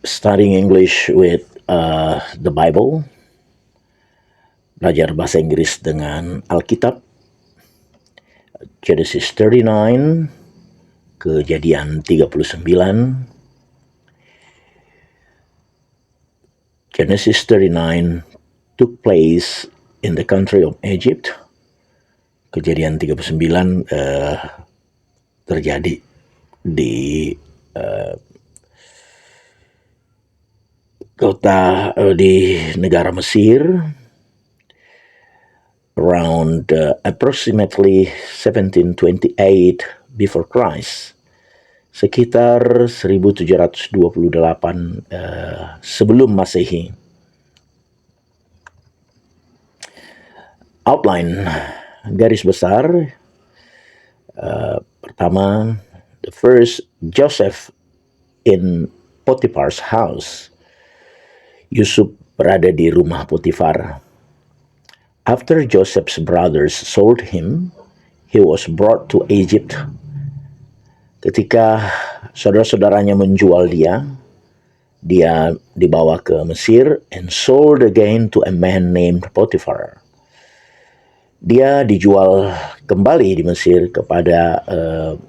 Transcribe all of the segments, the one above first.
Studying English with the Bible, belajar bahasa Inggris dengan Alkitab, Genesis 39, Kejadian 39. Genesis 39 took place in the country of Egypt. Kejadian 39 terjadi di di negara Mesir, around approximately 1728 before Christ, sekitar 1728 sebelum Masehi. Outline, garis besar. Pertama, the first, Joseph in Potiphar's house. Yusuf berada di rumah Potifar. After Joseph's brothers sold him, he was brought to Egypt. Ketika saudara-saudaranya menjual dia dibawa ke Mesir and sold again to a man named Potiphar. Dia dijual kembali di Mesir kepada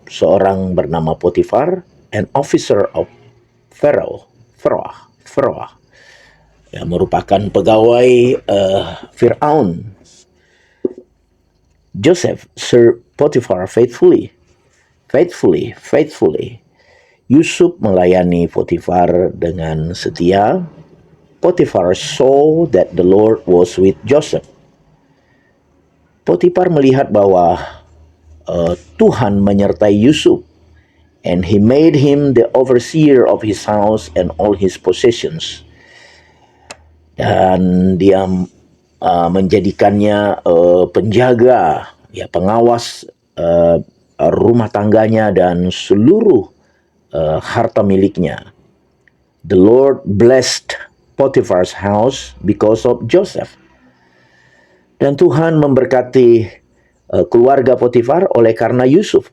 seorang bernama Potifar, an officer of Pharaoh, yang merupakan pegawai Fir'aun. Joseph served Potiphar faithfully. Yusuf melayani Potifar dengan setia. Potifar saw that the Lord was with Joseph. Potifar melihat bahwa Tuhan menyertai Yusuf, and he made him the overseer of his house and all his possessions. Dan dia menjadikannya penjaga, pengawas rumah tangganya dan seluruh harta miliknya. The Lord blessed Potiphar's house because of Joseph. Dan Tuhan memberkati keluarga Potifar oleh karena Yusuf.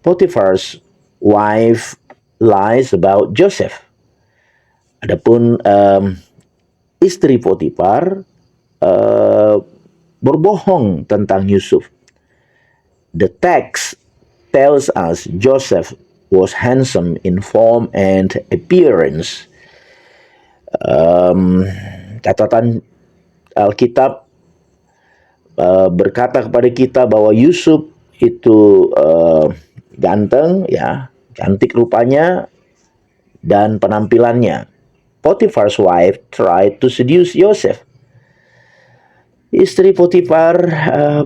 Potiphar's wife lies about Joseph. Adapun istri Potifar berbohong tentang Yusuf. The text tells us Joseph was handsome in form and appearance. Catatan Alkitab berkata kepada kita bahwa Yusuf itu ganteng, cantik rupanya dan penampilannya. Potiphar's wife tried to seduce Joseph. Istri Potifar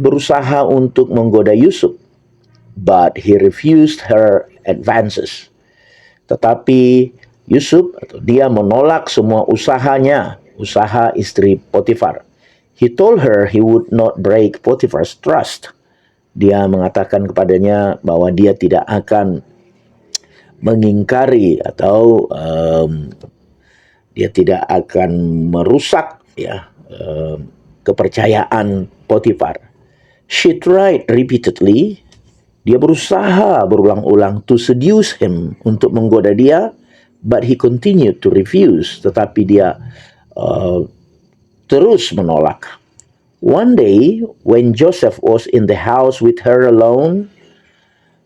berusaha untuk menggoda Yusuf, but he refused her advances. Tetapi Yusuf dia menolak semua usaha istri Potifar. He told her he would not break Potiphar's trust. Dia mengatakan kepadanya bahwa dia tidak akan mengingkari atau dia tidak akan merusak kepercayaan Potifar. She tried repeatedly. Dia berusaha berulang-ulang to seduce him, untuk menggoda dia, but he continued to refuse. Tetapi dia terus menolak. One day, when Joseph was in the house with her alone,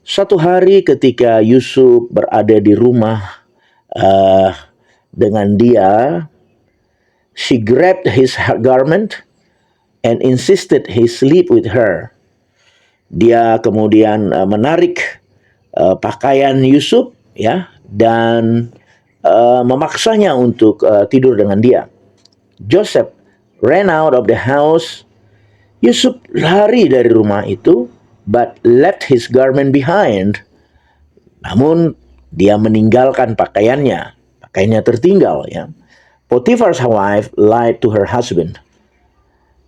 satu hari ketika Yusuf berada di rumah dengan dia, she grabbed his garment and insisted he sleep with her. Dia kemudian menarik pakaian Yusuf, dan memaksanya untuk tidur dengan dia. Joseph ran out of the house. Yusuf lari dari rumah itu, but left his garment behind. Namun dia meninggalkan pakaiannya tertinggal. Potiphar's wife lied to her husband.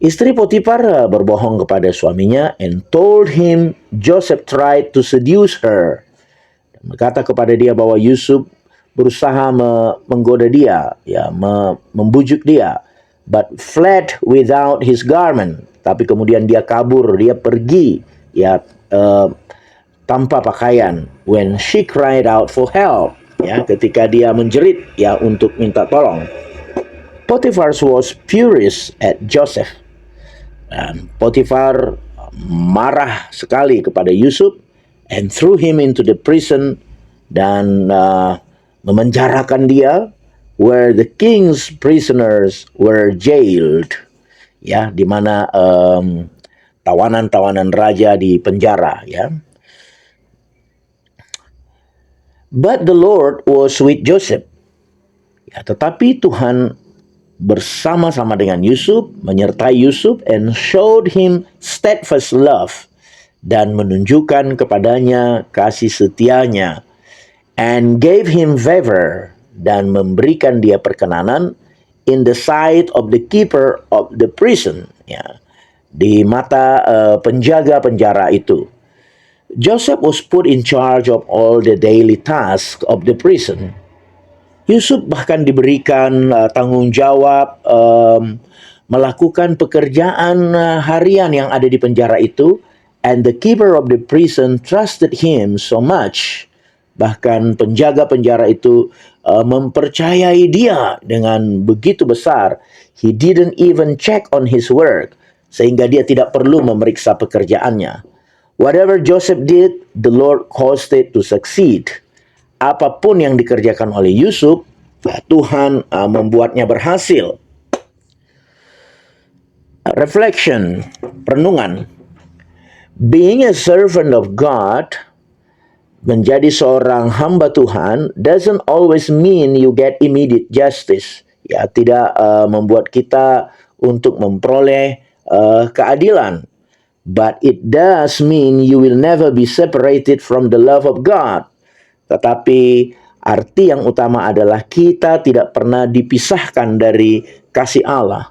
Istri Potifar berbohong kepada suaminya and told him Joseph tried to seduce her. Berkata kepada dia bahwa Yusuf berusaha menggoda dia, membujuk dia, but fled without his garment. Tapi kemudian dia kabur, dia pergi, tanpa pakaian. When she cried out for help, ya, ketika dia menjerit ya untuk minta tolong. Potiphar was furious at Joseph. Dan Potiphar marah sekali kepada Yusuf and threw him into the prison dan memenjarakan dia where the king's prisoners were jailed. Ya, di mana tawanan-tawanan raja di penjara ya. But the Lord was with Joseph. Ya, tetapi Tuhan bersama-sama dengan Yusuf, menyertai Yusuf and showed him steadfast love dan menunjukkan kepadanya kasih setianya and gave him favor dan memberikan dia perkenanan in the sight of the keeper of the prison, ya, di mata penjaga penjara itu. Joseph was put in charge of all the daily tasks of the prison. Yusuf bahkan diberikan tanggung jawab melakukan pekerjaan harian yang ada di penjara itu, and the keeper of the prison trusted him so much. Bahkan penjaga penjara itu mempercayai dia dengan begitu besar. He didn't even check on his work, sehingga dia tidak perlu memeriksa pekerjaannya. Whatever Joseph did, the Lord caused it to succeed. Apapun yang dikerjakan oleh Yusuf, Tuhan membuatnya berhasil. Reflection, renungan. Being a servant of God, menjadi seorang hamba Tuhan, doesn't always mean you get immediate justice. Ya, tidak membuat kita untuk memperoleh keadilan. But it does mean you will never be separated from the love of God. Tetapi arti yang utama adalah kita tidak pernah dipisahkan dari kasih Allah.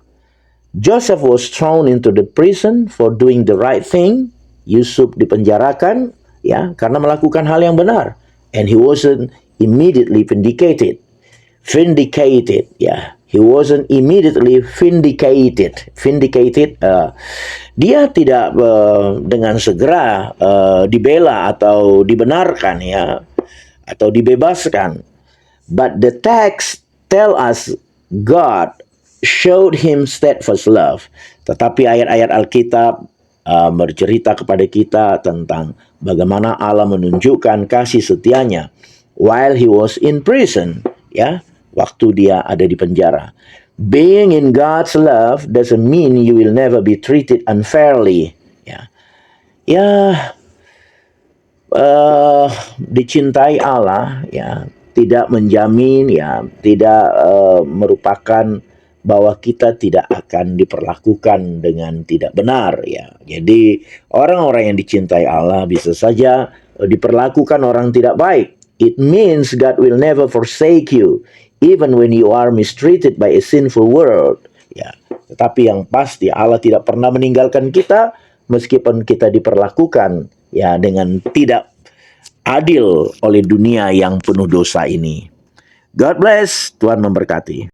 Joseph was thrown into the prison for doing the right thing. Yusuf dipenjarakan ya karena melakukan hal yang benar, and he wasn't immediately vindicated. He wasn't immediately vindicated. Dia tidak dengan segera dibela atau dibenarkan ya, atau dibebaskan. But the text tell us God showed him steadfast love. Tetapi ayat-ayat Alkitab bercerita kepada kita tentang bagaimana Allah menunjukkan kasih setianya while he was in prison, ya, waktu dia ada di penjara. Being in God's love doesn't mean you will never be treated unfairly. Dicintai Allah, ya, tidak menjamin, ya, tidak merupakan bahwa kita tidak akan diperlakukan dengan tidak benar, ya. Jadi orang-orang yang dicintai Allah bisa saja diperlakukan orang tidak baik. It means God will never forsake you, even when you are mistreated by a sinful world. Ya, tetapi yang pasti Allah tidak pernah meninggalkan kita meskipun kita diperlakukan ya dengan tidak adil oleh dunia yang penuh dosa ini. God bless, Tuhan memberkati.